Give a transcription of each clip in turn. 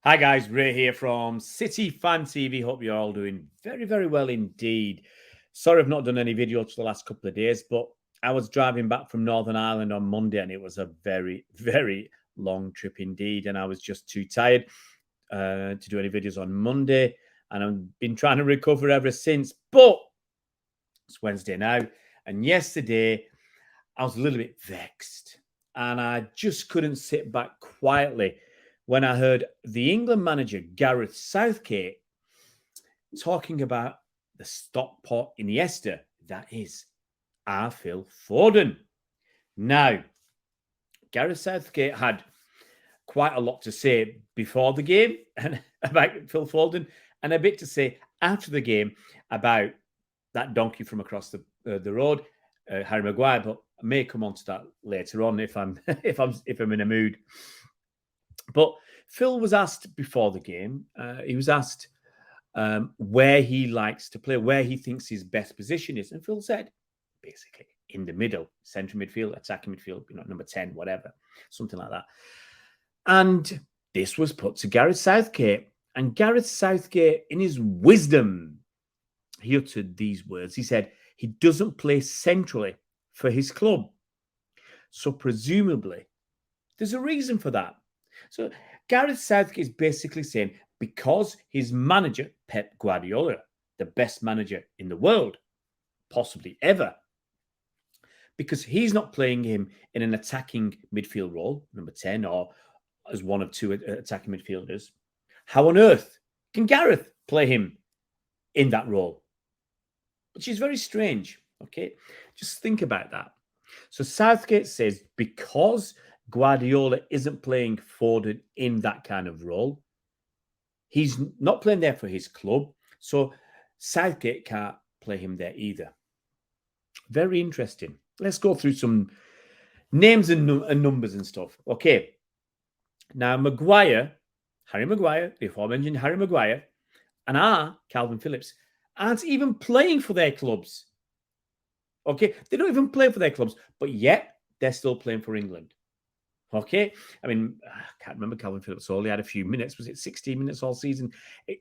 Hi guys, Ray here from City Fan TV. Hope you're all doing very, very well indeed. Sorry I've not done any videos for the last couple of days, but I was driving back from Northern Ireland on Monday and it was a very, very long trip indeed. And I was just too tired to do any videos on Monday. And I've been trying to recover ever since. But it's Wednesday now. And yesterday I was a little bit vexed. And I just couldn't sit back quietly when I heard the England manager, Gareth Southgate, talking about the Stockport Iniesta, that is, our Phil Foden. Now, Gareth Southgate had quite a lot to say before the game and about Phil Foden, and a bit to say after the game about that donkey from across the road, Harry Maguire. But I may come on to that later on if I'm in a mood. But Phil was asked before the game, he was asked where he likes to play, where he thinks his best position is. And Phil said, basically, in the middle, central midfield, attacking midfield, number 10, whatever, something like that. And this was put to Gareth Southgate. And Gareth Southgate, in his wisdom, he uttered these words. He said, he doesn't play centrally for his club. So presumably, there's a reason for that. So Gareth Southgate is basically saying because his manager, Pep Guardiola, the best manager in the world, possibly ever, because he's not playing him in an attacking midfield role, number 10, or as one of two attacking midfielders, how on earth can Gareth play him in that role? Which is very strange, okay? Just think about that. So Southgate says because Guardiola isn't playing Foden in that kind of role, he's not playing there for his club, so Southgate can't play him there either. Very interesting. Let's go through some names and numbers and stuff. Okay. Now, Harry Maguire, the aforementioned Harry Maguire, and Calvin Phillips, aren't even playing for their clubs. Okay. They don't even play for their clubs, but yet they're still playing for England. Okay. I mean, I can't remember Calvin Phillips only had a few minutes. Was it 16 minutes all season?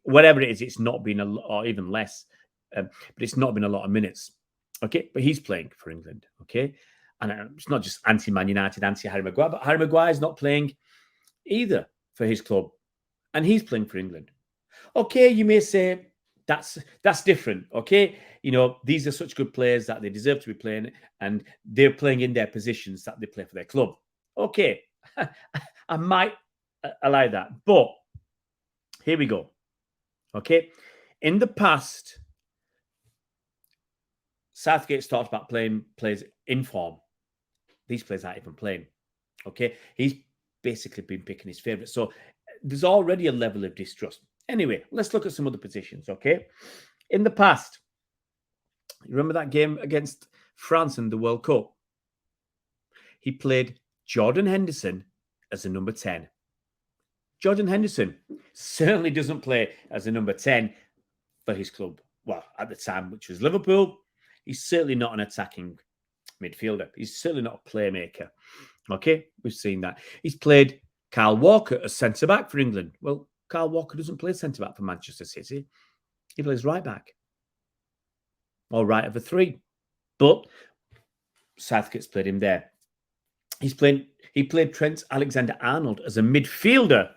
Whatever it is, it's not been a lot, or even less, but it's not been a lot of minutes. Okay. But he's playing for England. Okay. And it's not just anti-Man United, anti-Harry Maguire, but Harry Maguire is not playing either for his club. And he's playing for England. Okay. You may say that's different. Okay. These are such good players that they deserve to be playing, and they're playing in their positions that they play for their club. Okay, I might allow that, but here we go. Okay, in the past, Southgate's talked about playing players in form. These players aren't even playing. Okay, he's basically been picking his favourites. So there's already a level of distrust. Anyway, let's look at some other positions. Okay, in the past, you remember that game against France in the World Cup? He played Jordan Henderson as a number 10. Jordan Henderson certainly doesn't play as a number 10 for his club. Well, at the time, which was Liverpool, he's certainly not an attacking midfielder. He's certainly not a playmaker. Okay, we've seen that. He's played Kyle Walker as centre-back for England. Well, Kyle Walker doesn't play centre-back for Manchester City. He plays right-back. Or right of a 3. But Southgate's played him there. He played Trent Alexander-Arnold as a midfielder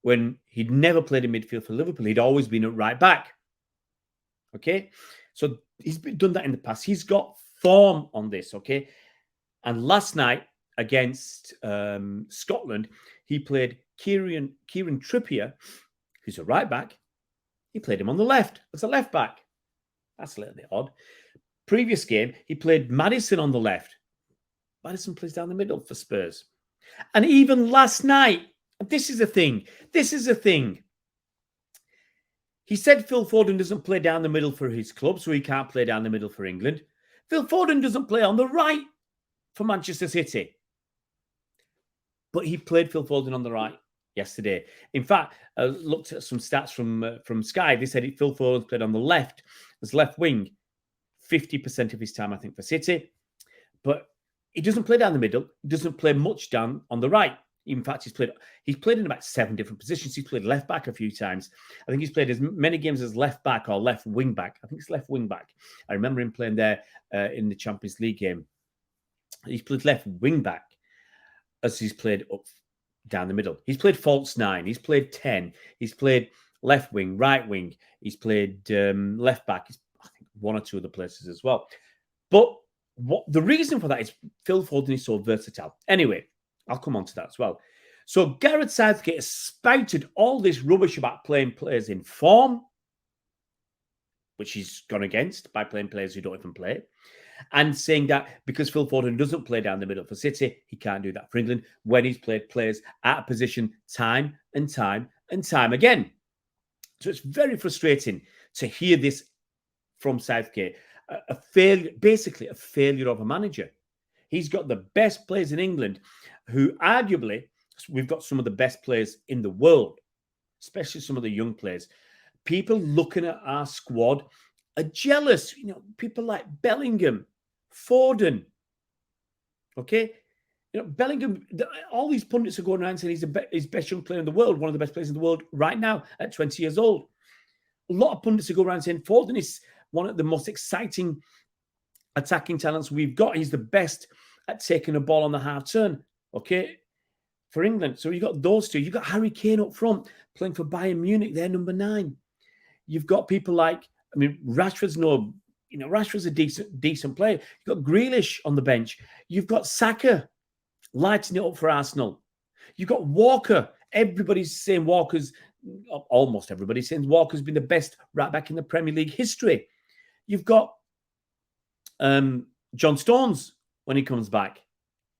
when he'd never played in midfield for Liverpool. He'd always been at right back. Okay, so he's done that in the past. He's got form on this. Okay, and last night against Scotland, he played Kieran Trippier, who's a right back. He played him on the left as a left back. That's a little bit odd. Previous game, he played Maddison on the left. Maddison plays down the middle for Spurs. And even last night, this is a thing. He said Phil Foden doesn't play down the middle for his club, so he can't play down the middle for England. Phil Foden doesn't play on the right for Manchester City. But he played Phil Foden on the right yesterday. In fact, I looked at some stats from Sky. They said Phil Foden played on the left as left wing 50% of his time, I think, for City. But he doesn't play down the middle. He doesn't play much down on the right. In fact, he's played in about 7 different positions. He's played left back a few times. I think he's played as many games as left back or left wing back. I think it's left wing back. I remember him playing there in the Champions League game. He's played left wing back as he's played up down the middle. He's played false 9. He's played 10. He's played left wing, right wing. He's played left back. I think 1 or 2 other places as well. But the reason for that is Phil Foden is so versatile. Anyway, I'll come on to that as well. So Gareth Southgate has spouted all this rubbish about playing players in form, which he's gone against by playing players who don't even play, and saying that because Phil Foden doesn't play down the middle for City, he can't do that for England when he's played players at a position time and time and time again. So it's very frustrating to hear this from Southgate. A failure, basically a failure of a manager. He's got the best players in England, who arguably, we've got some of the best players in the world, especially some of the young players. People looking at our squad are jealous. People like Bellingham, Foden. Okay? Bellingham, all these pundits are going around saying he's best young player in the world, one of the best players in the world right now at 20 years old. A lot of pundits are going around saying Foden is one of the most exciting attacking talents we've got. He's the best at taking a ball on the half turn, okay, for England. So you've got those two. You've got Harry Kane up front playing for Bayern Munich. They're number 9. You've got people like, Rashford's Rashford's a decent player. You've got Grealish on the bench. You've got Saka lighting it up for Arsenal. You've got Walker. Everybody's saying almost everybody's saying Walker's been the best right back in the Premier League history. You've got John Stones when he comes back.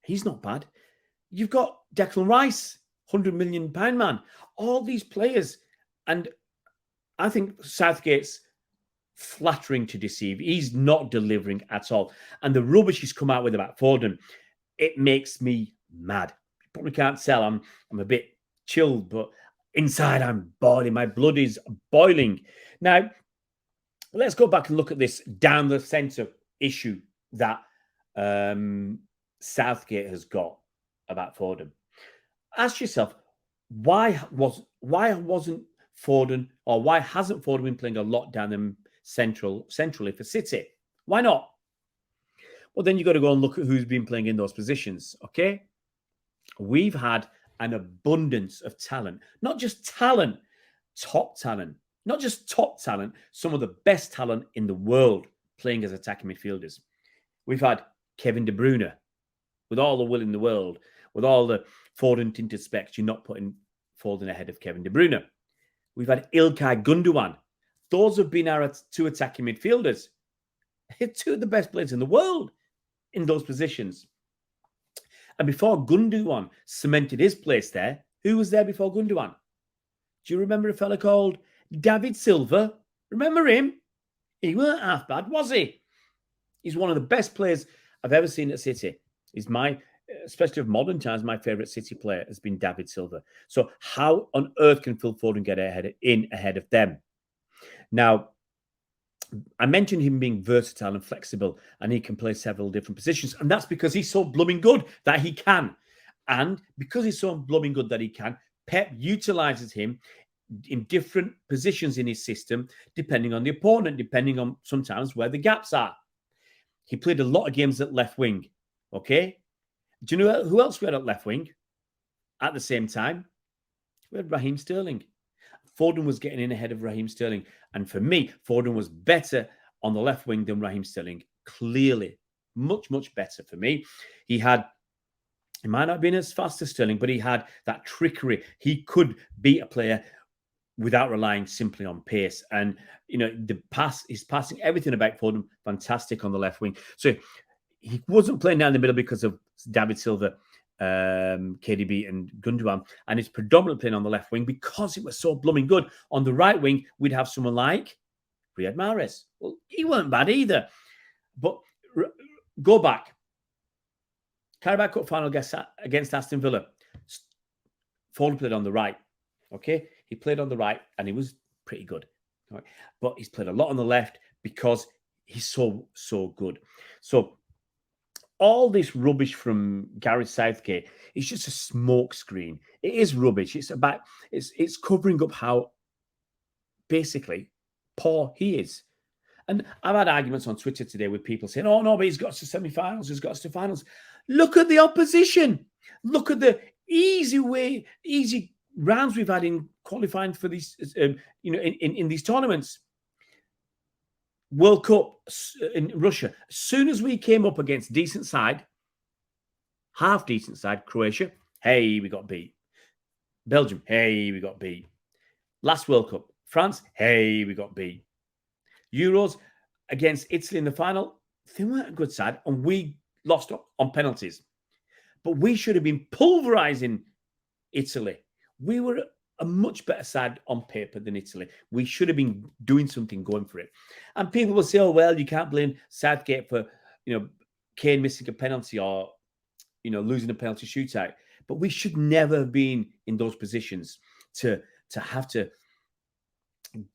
He's not bad. You've got Declan Rice, £100 million man. All these players. And I think Southgate's flattering to deceive. He's not delivering at all. And the rubbish he's come out with about Foden, it makes me mad. You probably can't tell. I'm a bit chilled, but inside I'm boiling. My blood is boiling. Now, let's go back and look at this down the centre issue that Southgate has got about Foden. Ask yourself, why wasn't Foden, or why hasn't Foden been playing a lot down the centrally for City? Why not? Well, then you've got to go and look at who's been playing in those positions, okay? We've had an abundance of talent. Not just talent, top talent. Not just top talent, some of the best talent in the world playing as attacking midfielders. We've had Kevin De Bruyne, with all the will in the world, with all the Foden tinted specs, you're not putting Foden ahead of Kevin De Bruyne. We've had Ilkay Gundogan. Those have been our 2 attacking midfielders. 2 of the best players in the world in those positions. And before Gundogan cemented his place there, who was there before Gundogan? Do you remember a fella called David Silva? Remember him? He weren't half bad, was he? He's one of the best players I've ever seen at City. He's especially of modern times, my favourite City player has been David Silva. So how on earth can Phil Foden get ahead of them? Now, I mentioned him being versatile and flexible, and he can play several different positions. And that's because he's so blooming good that he can. And because he's so blooming good that he can, Pep utilises him in different positions in his system, depending on the opponent, depending on sometimes where the gaps are. He played a lot of games at left wing. Okay? Do you know who else we had at left wing at the same time? We had Raheem Sterling. Foden was getting in ahead of Raheem Sterling. And for me, Foden was better on the left wing than Raheem Sterling. Clearly. Much, much better for me. He might not have been as fast as Sterling, but he had that trickery. He could beat a player without relying simply on pace. And, his passing, everything about Foden, fantastic on the left wing. So he wasn't playing down the middle because of David Silva, KDB and Gundogan, and he's predominantly playing on the left wing because it was so blooming good. On the right wing, we'd have someone like Riyad Mahrez. Well, he weren't bad either. But go back. Carabao Cup final against Aston Villa. Foden played on the right. Okay? He played on the right and he was pretty good. Right? But he's played a lot on the left because he's so good. So all this rubbish from Gareth Southgate is just a smoke screen. It is rubbish. It's covering up how basically poor he is. And I've had arguments on Twitter today with people saying, "Oh no, but he's got to semi-finals. He's got to finals." Look at the opposition. Look at the easy rounds we've had in qualifying for these, in these tournaments. World Cup in Russia. As soon as we came up against decent side, half decent side, Croatia, hey, we got beat. Belgium, hey, we got beat. Last World Cup, France, hey, we got beat. Euros against Italy in the final, they weren't a good side, and we lost on penalties. But we should have been pulverizing Italy. We were a much better side on paper than Italy. We should have been doing something, going for it. And people will say, "Oh well, you can't blame Southgate for Kane missing a penalty or losing a penalty shootout." But we should never have been in those positions to have to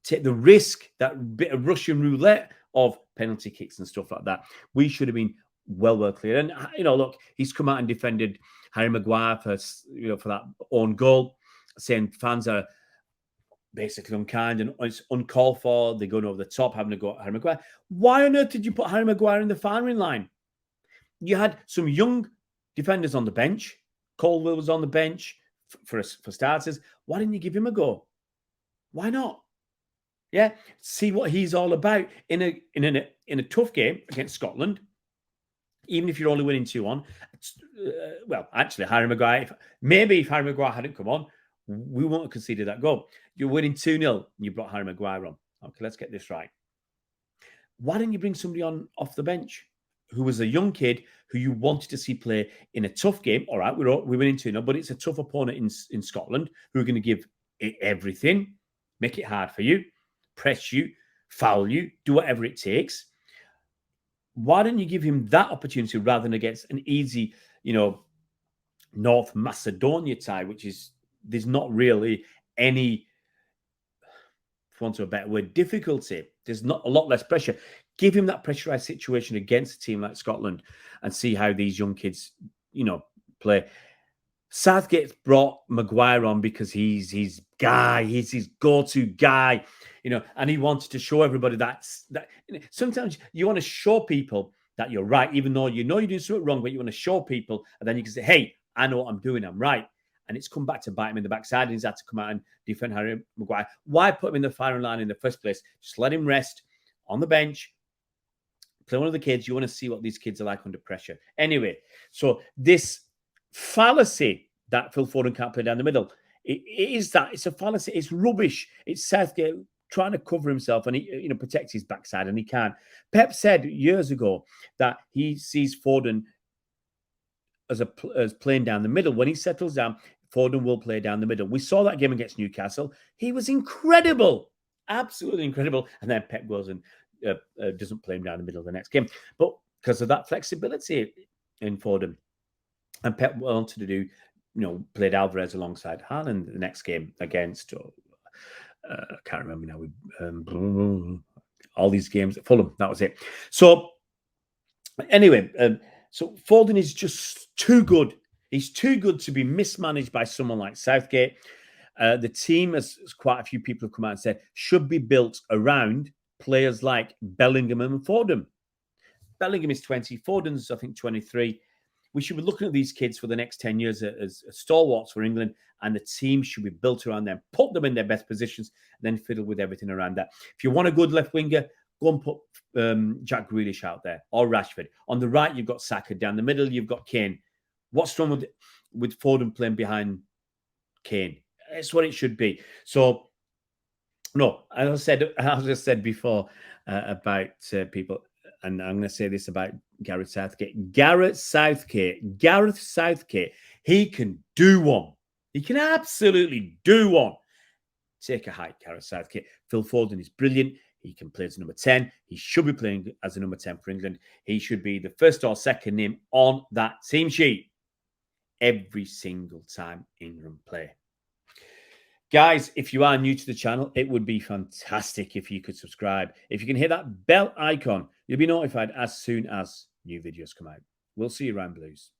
take the risk, that bit of Russian roulette of penalty kicks and stuff like that. We should have been well clear. And look, he's come out and defended Harry Maguire for that own goal, saying fans are basically unkind and it's uncalled for. They're going over the top, having to go at Harry Maguire. Why on earth did you put Harry Maguire in the firing line? You had some young defenders on the bench. Colwell was on the bench for starters. Why didn't you give him a go? Why not? Yeah, see what he's all about in a tough game against Scotland. Even if you're only winning 2-1, well, actually, Harry Maguire. If Harry Maguire hadn't come on, we wouldn't have conceded that goal. You're winning 2-0, and you brought Harry Maguire on. Okay, let's get this right. Why didn't you bring somebody on off the bench who was a young kid who you wanted to see play in a tough game? All right, we're winning 2-0, but it's a tough opponent in Scotland who are going to give it everything, make it hard for you, press you, foul you, do whatever it takes. Why don't you give him that opportunity rather than against an easy, North Macedonia tie, which is, there's not really any, for want of a better word, difficulty. There's not a lot less pressure. Give him that pressurized situation against a team like Scotland and see how these young kids, play. Southgate's brought Maguire on because he's his guy. He's his go-to guy, and he wanted to show everybody that. Sometimes you want to show people that you're right, even though you're doing something wrong, but you want to show people, and then you can say, "Hey, I know what I'm doing. I'm right." And it's come back to bite him in the backside, and he's had to come out and defend Harry Maguire. Why put him in the firing line in the first place? Just let him rest on the bench. Play one of the kids. You want to see what these kids are like under pressure. Anyway, so this fallacy that Phil Foden can't play down the middle. It's a fallacy. It's rubbish. It's Southgate trying to cover himself and he protect his backside, and he can't. Pep said years ago that he sees Foden as playing down the middle. When he settles down, Foden will play down the middle. We saw that game against Newcastle. He was incredible, absolutely incredible. And then Pep goes and doesn't play him down the middle of the next game, but because of that flexibility in Foden. And Pep wanted to do, played Alvarez alongside Haaland the next game against, I can't remember now, all these games at Fulham. That was it. So anyway, so Foden is just too good. He's too good to be mismanaged by someone like Southgate. The team, as quite a few people have come out and said, should be built around players like Bellingham and Foden. Bellingham is 20. Foden's, I think, 23. We should be looking at these kids for the next 10 years as stalwarts for England, and the team should be built around them. Put them in their best positions, and then fiddle with everything around that. If you want a good left winger, go and put Jack Grealish out there or Rashford. On the right, you've got Saka. Down the middle, you've got Kane. What's wrong with Foden playing behind Kane? It's what it should be. So, no, as I just said before about people, and I'm going to say this about Gareth Southgate. Gareth Southgate, he can do one. He can absolutely do one. Take a hike, Gareth Southgate. Phil Foden is brilliant. He can play as number 10. He should be playing as a number 10 for England. He should be the first or second name on that team sheet every single time England play. Guys, if you are new to the channel, it would be fantastic if you could subscribe. If you can hit that bell icon, you'll be notified as soon as new videos come out. We'll see you around Blues.